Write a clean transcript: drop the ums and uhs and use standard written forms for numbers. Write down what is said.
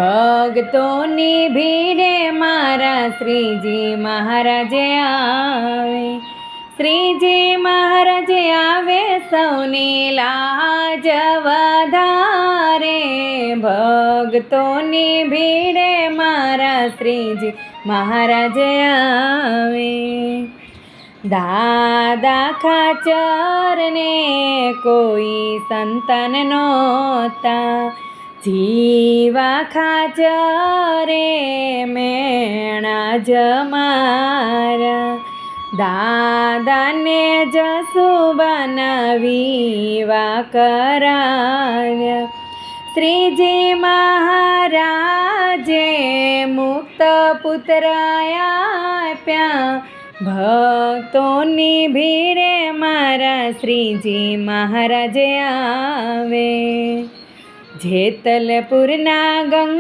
ભક્તોની ભીડે મારા શ્રીજી મહારાજે આવે, શ્રીજી મહારાજે આવે સૌની લાજ વધારે. ભક્તોની ભીડે મારા શ્રીજી મહારાજે આવે. દાદા ખાચરને કોઈ સંતાન નહોતા, જીવા ખાચરે મેણા જમારા. દાદાને જસુબાના વિવાહ કરાવ્યા. શ્રીજી મહારાજે મુક્ત પુત્ર આપ્યા. ભક્તોની ભીડે મારા શ્રીજી મહારાજે આવે. જેતલપુરના ગંગા